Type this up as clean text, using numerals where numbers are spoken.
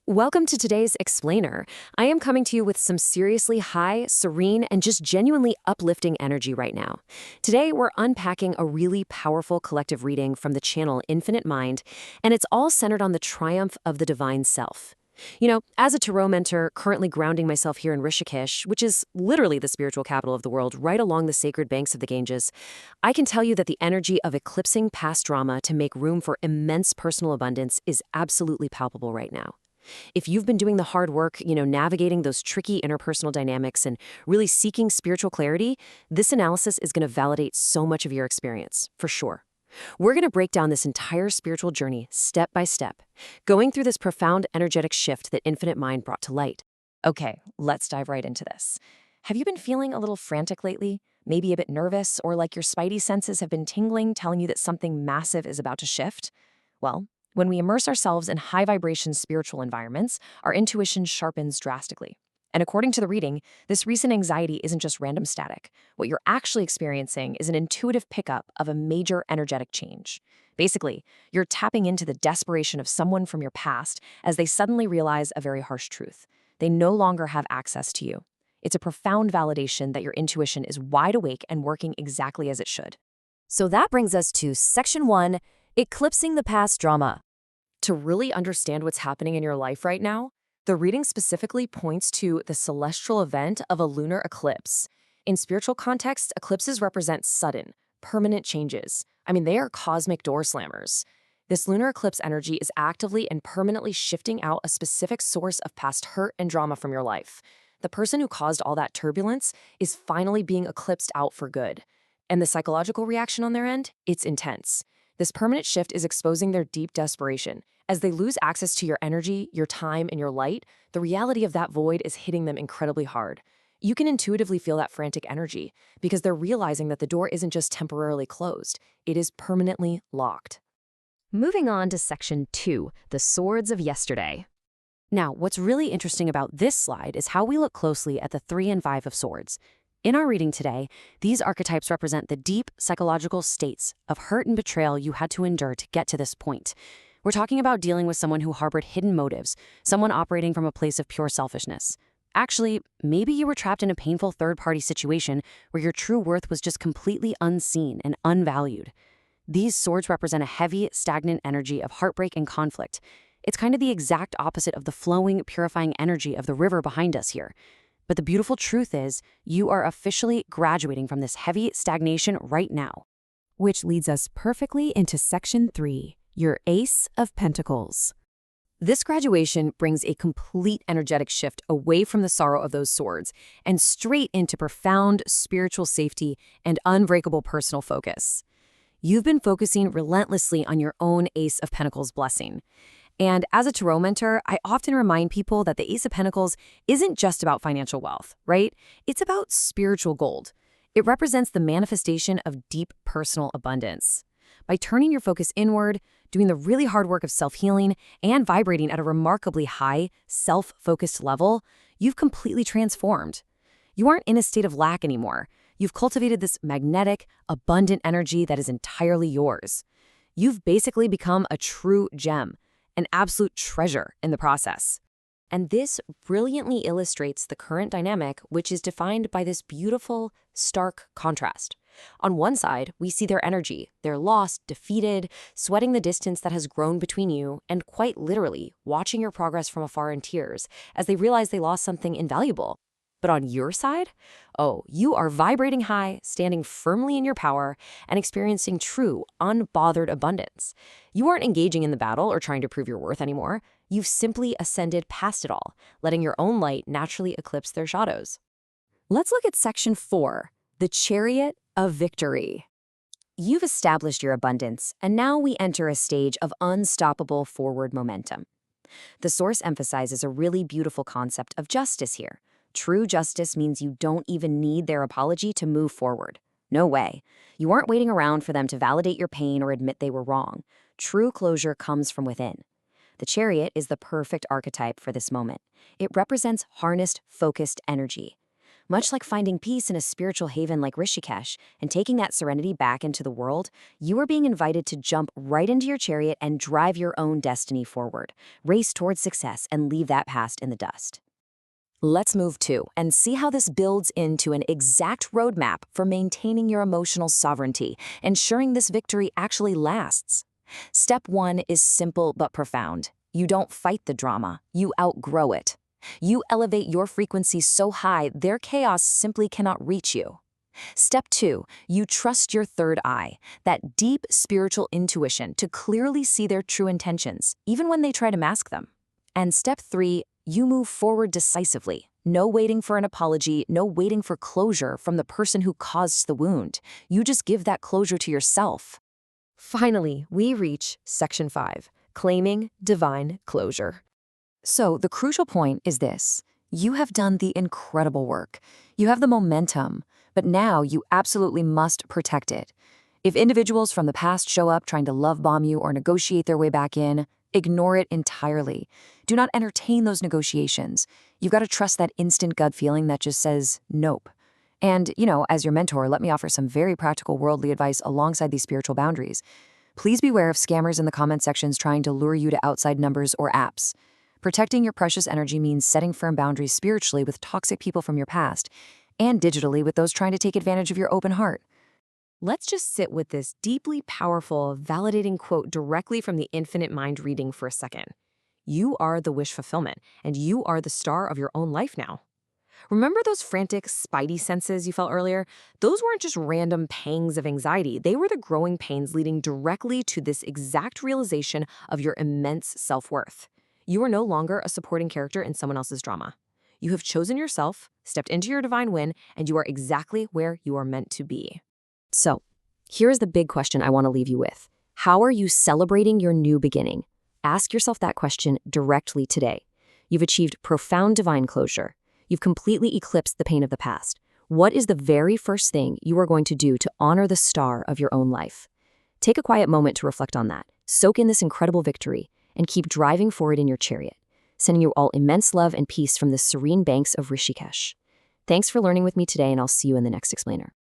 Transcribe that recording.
Welcome to today's Explainer. I am coming to you with some seriously high, serene, and just genuinely uplifting energy right now. Today, we're unpacking a really powerful collective reading from the channel Infinite Mind, and it's all centered on the triumph of the divine self. As a tarot mentor, currently grounding myself here in Rishikesh, which is literally the spiritual capital of the world, right along the sacred banks of the Ganges, I can tell you that the energy of eclipsing past drama to make room for immense personal abundance is absolutely palpable right now. If you've been doing the hard work, navigating those tricky interpersonal dynamics and really seeking spiritual clarity, this analysis is going to validate so much of your experience, for sure. We're going to break down this entire spiritual journey step by step, going through this profound energetic shift that Infinite Mind brought to light. Okay, let's dive right into this. Have you been feeling a little frantic lately? Maybe a bit nervous, or like your spidey senses have been tingling, telling you that something massive is about to shift? Well, when we immerse ourselves in high-vibration spiritual environments, our intuition sharpens drastically. And according to the reading, this recent anxiety isn't just random static. What you're actually experiencing is an intuitive pickup of a major energetic change. Basically, you're tapping into the desperation of someone from your past as they suddenly realize a very harsh truth. They no longer have access to you. It's a profound validation that your intuition is wide awake and working exactly as it should. So that brings us to Section 1, Eclipsing the Past Drama. To really understand what's happening in your life right now, the reading specifically points to the celestial event of a lunar eclipse. In spiritual context, eclipses represent sudden, permanent changes. They are cosmic door slammers. This lunar eclipse energy is actively and permanently shifting out a specific source of past hurt and drama from your life. The person who caused all that turbulence is finally being eclipsed out for good. And the psychological reaction on their end? It's intense. This permanent shift is exposing their deep desperation. As they lose access to your energy, your time, and your light, the reality of that void is hitting them incredibly hard. You can intuitively feel that frantic energy because they're realizing that the door isn't just temporarily closed, it is permanently locked. Moving on to Section 2, the Swords of Yesterday. Now, what's really interesting about this slide is how we look closely at the 3 and 5 of swords. In our reading today, these archetypes represent the deep psychological states of hurt and betrayal you had to endure to get to this point. We're talking about dealing with someone who harbored hidden motives, someone operating from a place of pure selfishness. Actually, maybe you were trapped in a painful third-party situation where your true worth was just completely unseen and unvalued. These swords represent a heavy, stagnant energy of heartbreak and conflict. It's kind of the exact opposite of the flowing, purifying energy of the river behind us here. But the beautiful truth is, you are officially graduating from this heavy stagnation right now. Which leads us perfectly into Section 3, your Ace of Pentacles. This graduation brings a complete energetic shift away from the sorrow of those swords and straight into profound spiritual safety and unbreakable personal focus. You've been focusing relentlessly on your own Ace of Pentacles blessing. And as a tarot mentor, I often remind people that the Ace of Pentacles isn't just about financial wealth, right? It's about spiritual gold. It represents the manifestation of deep personal abundance. By turning your focus inward, doing the really hard work of self-healing, and vibrating at a remarkably high, self-focused level, you've completely transformed. You aren't in a state of lack anymore. You've cultivated this magnetic, abundant energy that is entirely yours. You've basically become a true gem, an absolute treasure in the process. And this brilliantly illustrates the current dynamic, which is defined by this beautiful, stark contrast. On one side, we see their energy. They're lost, defeated, sweating the distance that has grown between you, and quite literally watching your progress from afar in tears as they realize they lost something invaluable. But on your side, you are vibrating high, standing firmly in your power, and experiencing true, unbothered abundance. You aren't engaging in the battle or trying to prove your worth anymore. You've simply ascended past it all, letting your own light naturally eclipse their shadows. Let's look at Section 4, the Chariot of Victory. You've established your abundance, and now we enter a stage of unstoppable forward momentum. The source emphasizes a really beautiful concept of justice here. True justice means you don't even need their apology to move forward. No way. You aren't waiting around for them to validate your pain or admit they were wrong. True closure comes from within. The Chariot is the perfect archetype for this moment. It represents harnessed, focused energy. Much like finding peace in a spiritual haven like Rishikesh and taking that serenity back into the world, you are being invited to jump right into your chariot and drive your own destiny forward. Race towards success and leave that past in the dust. Let's move to and see how this builds into an exact roadmap for maintaining your emotional sovereignty, ensuring this victory actually lasts. Step 1 is simple but profound. You don't fight the drama, you outgrow it. You elevate your frequency so high their chaos simply cannot reach you. Step 2, you trust your third eye, that deep spiritual intuition to clearly see their true intentions, even when they try to mask them. And step 3, you move forward decisively. No waiting for an apology, no waiting for closure from the person who caused the wound. You just give that closure to yourself. Finally, we reach Section 5, claiming divine closure. So the crucial point is this. You have done the incredible work. You have the momentum, but now you absolutely must protect it. If individuals from the past show up trying to love bomb you or negotiate their way back in, ignore it entirely. Do not entertain those negotiations. You've got to trust that instant gut feeling that just says nope. And, as your mentor, let me offer some very practical worldly advice alongside these spiritual boundaries. Please beware of scammers in the comment sections trying to lure you to outside numbers or apps. Protecting your precious energy means setting firm boundaries spiritually with toxic people from your past, and digitally with those trying to take advantage of your open heart. Let's just sit with this deeply powerful, validating quote directly from the Infinite Mind reading for a second. You are the wish fulfillment, and you are the star of your own life now. Remember those frantic, spidey senses you felt earlier? Those weren't just random pangs of anxiety. They were the growing pains leading directly to this exact realization of your immense self-worth. You are no longer a supporting character in someone else's drama. You have chosen yourself, stepped into your divine win, and you are exactly where you are meant to be. So, here is the big question I want to leave you with. How are you celebrating your new beginning? Ask yourself that question directly today. You've achieved profound divine closure. You've completely eclipsed the pain of the past. What is the very first thing you are going to do to honor the star of your own life? Take a quiet moment to reflect on that. Soak in this incredible victory and keep driving forward in your chariot, sending you all immense love and peace from the serene banks of Rishikesh. Thanks for learning with me today, and I'll see you in the next explainer.